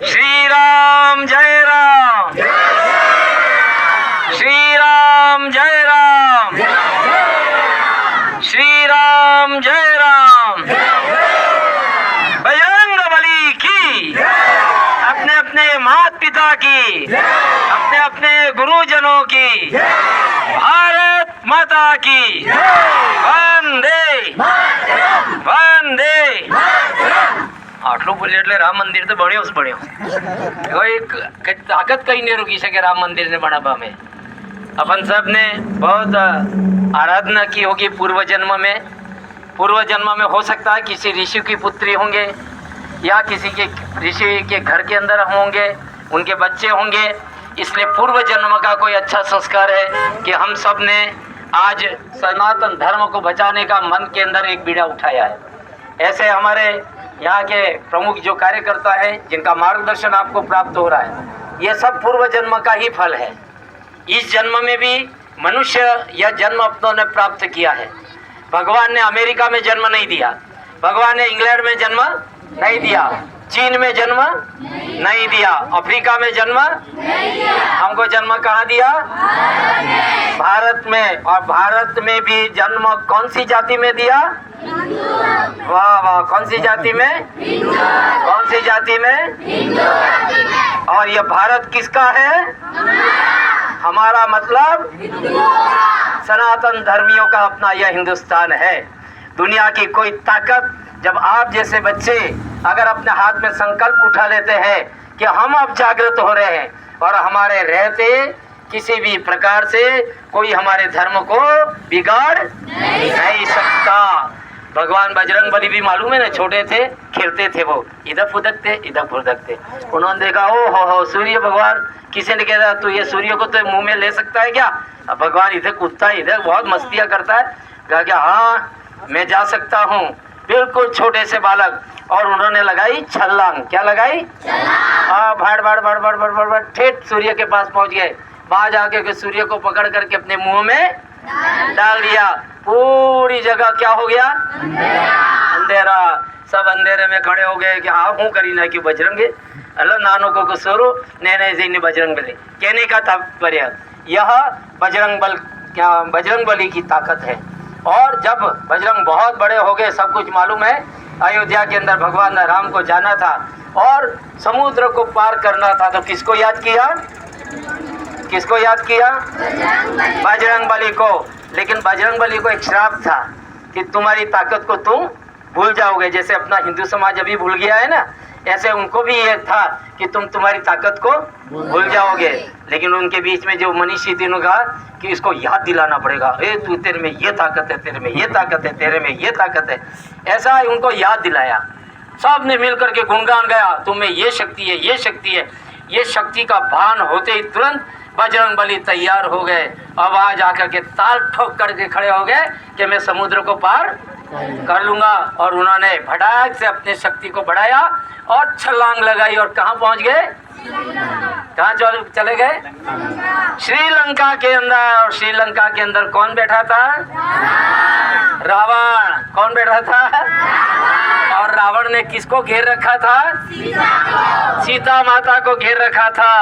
श्री राम जय राम, श्री राम जय राम, श्री राम जय राम। बजरंग बली की, अपने अपने माता पिता की, अपने अपने गुरुजनों की, भारत माता की वंदे वंदे। આટલું બોલે એટલે રામ મંદિર તો બન્યો જ બન્યો। एक ताकत कहीं नहीं रुकी सके राम मंदिर ने बनावा में। अपन सब ने बहुत आराधना की होगी पूर्व जन्म में। पूर्व जन्म में हो सकता है किसी ऋषि की पुत्री होंगे या किसी के ऋषि के घर के अंदर होंगे, उनके बच्चे होंगे। इसलिए पूर्व जन्म का कोई अच्छा संस्कार है कि हम सब ने आज सनातन धर्म को बचाने का मन के अंदर एक बीड़ा उठाया है। ऐसे हमारे यहाँ के प्रमुख जो कार्यकर्ता है, जिनका मार्गदर्शन आपको प्राप्त हो रहा है, ये सब पूर्व जन्म का ही फल है। इस जन्म में भी मनुष्य यह जन्म अपनों ने प्राप्त किया है। भगवान ने अमेरिका में जन्म नहीं दिया, भगवान ने इंग्लैंड में जन्म नहीं दिया, चीन में जन्म नहीं दिया, अफ्रीका में जन्म नहीं दिया। हमको जन्म कहाँ दिया? भारत में। और भारत में भी जन्म कौन सी जाति में दिया? वाह वाह, कौन सी जाति में? कौन सी जाति में? और ये भारत किसका है? हमारा मतलब सनातन धर्मियों का अपना यह हिंदुस्तान है। दुनिया की कोई ताकत, जब आप जैसे बच्चे अगर अपने हाथ में संकल्प उठा लेते हैं कि हम अब जागृत हो रहे हैं और हमारे रहते किसी भी प्रकार से कोई हमारे धर्म को बिगाड़ नहीं सकता। भगवान बजरंग बली भी मालूम है ना, छोटे थे, खेलते थे, वो इधर फुदकते इधर फुदकते। उन्होंने देखा ओ हो सूर्य भगवान, किसी ने कहा तू ये सूर्य को तो मुंह में ले सकता है क्या? अब भगवान इधर कूदता है, इधर बहुत मस्तियाँ करता है। कहा क्या हाँ मैं जा सकता हूँ, बिल्कुल छोटे से बालक। और उन्होंने लगाई छलांग। क्या लगाई? भाड़ भाड़ भाड़ भाड़ भाड़ भाड़ ठेठ सूर्य के पास पहुंच गए। वहां जाके के सूर्य को पकड़ करके अपने मुंह में डाल दिया। पूरी जगह क्या हो गया? अंधेरा। सब अंधेरे में खड़े हो गए कि हाँ हूँ करी ना क्यों बजरंगे अल्लाह नानो को कुसरो नैने जी बजरंग बली। कहने का तात्पर्य यह बजरंग बली की ताकत है। और जब बजरंग बहुत बड़े हो गए, सब कुछ मालूम है, अयोध्या के अंदर भगवान राम को जाना था और समुद्र को पार करना था, तो किसको याद किया? किसको याद किया? बजरंग बली को। लेकिन बजरंग बली को एक श्राप था कि तुम्हारी ताकत को तुम भूल जाओगे। जैसे अपना हिंदू समाज अभी भूल गया है ना, ऐसे उनको भी ये था कि तुम्हारी ताकत को भूल जाओगे। लेकिन उनके बीच में जो मनीषी तीनों कहा कि इसको याद दिलाना पड़ेगा, ए तू तेरे में ये ताकत है, तेरे में ये ताकत है, तेरे में ये ताकत है। ऐसा उनको याद दिलाया। सब ने मिल करके गुणगान गाया, तुम्हें ये शक्ति है, ये शक्ति है। ये शक्ति का भान होते ही तुरंत बजरंग बली तैयार हो गए। अब आ जाकर के ताल ठोक करके खड़े हो गए कि मैं समुद्र को पार कर लूंगा। और उन्होंने फटाक से अपने शक्ति को बढ़ाया और छलांग लगाई और कहाँ पहुंच गए? कहाँ चले गए? श्रीलंका के अंदर। और श्रीलंका के अंदर कौन बैठा था? रावण। कौन बैठा था? और रावण ने किसको घेर रखा था? सीता माता को घेर रखा था।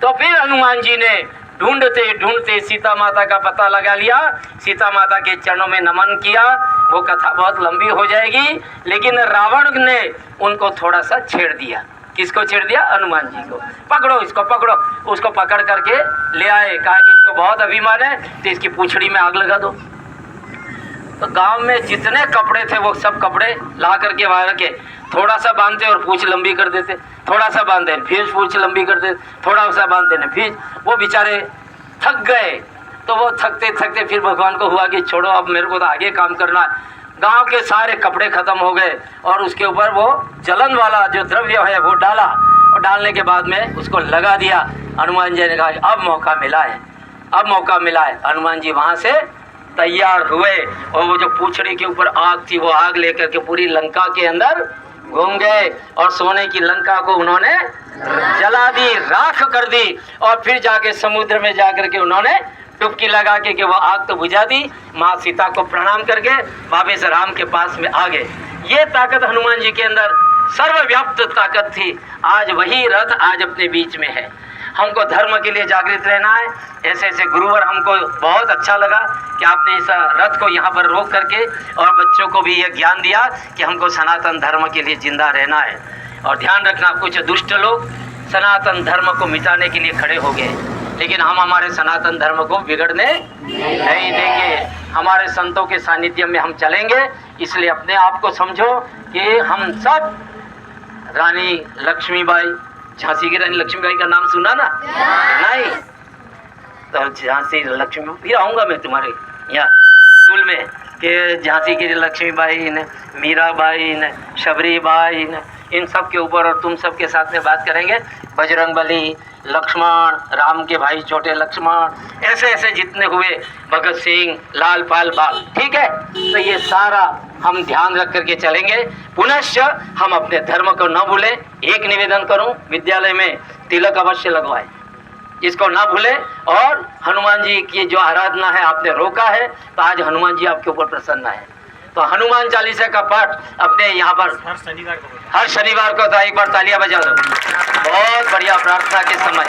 तो फिर हनुमान जी ने ढूंढते ढूंढते सीता माता का पता लगा लिया, सीता माता के चरणों में नमन किया। वो कथा बहुत लंबी हो जाएगी, लेकिन रावण ने उनको थोड़ा सा छेड़ दिया। किसको छेड़ दिया? हनुमान जी को। पकड़ो इसको, पकड़ो। उसको पकड़ करके ले आए। कहा कि इसको बहुत अभिमान है तो इसकी पूंछड़ी में आग लगा दो। तो गांव में जितने कपड़े थे वो सब कपड़े ला करके वहां रखे, थोड़ा सा बांधते और पूंछ लंबी कर देते, थोड़ा सा बांधते फिर पूंछ लंबी कर देते, थोड़ा सा बांधते न फिर। वो बेचारे थक गए। तो वो थकते थकते फिर भगवान को हुआ कि छोड़ो अब मेरे को तो आगे काम करना है। गांव के सारे कपड़े खत्म हो गए और उसके ऊपर वो जलन वाला जो द्रव्य है वो डाला। और डालने के बाद में उसको लगा दिया। हनुमान जी ने कहा अब मौका मिला है, अब मौका मिला है। हनुमान जी वहाँ से तैयार हुए और वो जो पूंछड़ी के ऊपर आग थी वो आग लेकर के पूरी लंका के अंदर घूम गए और सोने की लंका को उन्होंने जला दी, राख कर दी। और फिर जाके समुद्र में जाकर के उन्होंने डुबकी लगा के वो आग तो बुझा दी। माँ सीता को प्रणाम करके वापस राम के पास में आ गए। ये ताकत हनुमान जी के अंदर सर्वव्याप्त ताकत थी, आज वही रथ आज अपने बीच में है। हमको धर्म के लिए जागृत रहना है। ऐसे ऐसे गुरुवर, हमको बहुत अच्छा लगा कि आपने इस रथ को यहाँ पर रोक करके और बच्चों को भी यह ज्ञान दिया कि हमको सनातन धर्म के लिए जिंदा रहना है। और ध्यान रखना, कुछ दुष्ट लोग सनातन धर्म को मिटाने के लिए खड़े हो गए, लेकिन हम हमारे सनातन धर्म को बिगड़ने नहीं देंगे। हमारे संतों के सानिध्य में हम चलेंगे। इसलिए अपने आप को समझो कि हम सब रानी लक्ष्मीबाई, झांसी की रानी लक्ष्मीबाई का नाम सुना ना? नहीं तो झांसी लक्ष्मी, फिर आऊँगा मैं तुम्हारे यहाँ स्कूल में कि झांसी की लक्ष्मीबाई ने, मीराबाई ने, शबरीबाई ने, इन सब के ऊपर और तुम सब के साथ में बात करेंगे। बजरंगबली, लक्ष्मण, राम के भाई छोटे लक्ष्मण, ऐसे ऐसे जितने हुए, भगत सिंह, लाल पाल बाल, ठीक है। तो ये सारा हम ध्यान रख करके चलेंगे। पुनश्च हम अपने धर्म को न भूलें। एक निवेदन करूं, विद्यालय में तिलक अवश्य लगवाएं, इसको ना भूलें। और हनुमान जी की जो आराधना है आपने रोका है, तो आज हनुमान जी आपके ऊपर प्रसन्न है। तो हनुमान चालीसा का पाठ अपने यहाँ पर हर शनिवार को एक बार तालियां बजा दो। बहुत बढ़िया, प्रार्थना के समय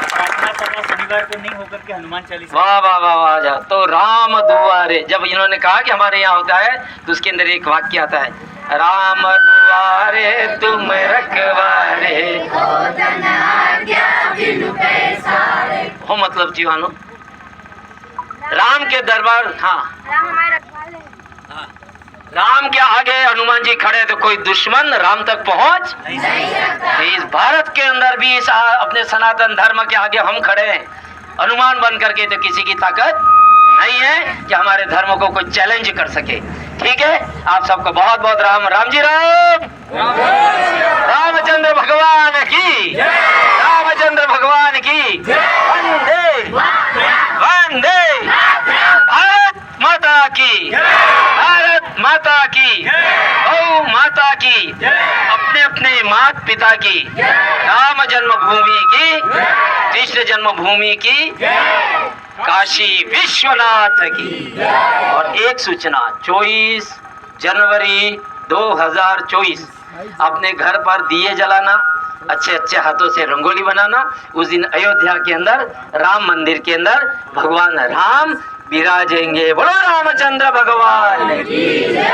शनिवार को नहीं होकर के हनुमान चालीसा। वाह वाह वाह वाह जा। तो राम दुआरे, जब इन्होंने कहा कि हमारे यहाँ होता है, तो उसके अंदर एक वाक्य आता है, राम दुआरे तुम रखवारे हो, मतलब जीवानो राम के दरबार। हाँ, राम के आगे हनुमान जी खड़े तो कोई दुश्मन राम तक पहुंच नहीं सकता। इस भारत के अंदर भी इस अपने सनातन धर्म के आगे हम खड़े हैं हनुमान बन करके, तो किसी की ताकत नहीं है कि हमारे धर्म को कोई चैलेंज कर सके। ठीक है, आप सबको बहुत बहुत राम राम जी राम, रामचंद्र भगवान की, रामचंद्र भगवान की वंदे वंदे, भारत माता की, भारत माता की, गौ माता की, अपने अपने माता पिता की, राम जन्मभूमि की, कृष्ण जन्मभूमि की, काशी विश्वनाथ की। और एक सूचना, 24 जनवरी 2024 अपने घर पर दिए जलाना, अच्छे अच्छे हाथों से रंगोली बनाना। उस दिन अयोध्या के अंदर राम मंदिर के अंदर भगवान राम विराजेंगे। बोलो रामचंद्र भगवान की।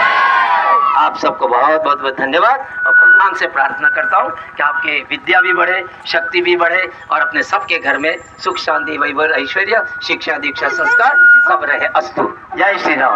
आप सबको बहुत बहुत बहुत धन्यवाद। और भगवान से प्रार्थना करता हूँ कि आपके विद्या भी बढ़े, शक्ति भी बढ़े, और अपने सबके घर में सुख शांति वैभव ऐश्वर्य शिक्षा दीक्षा संस्कार सब रहे। अस्तु। जय श्री राम।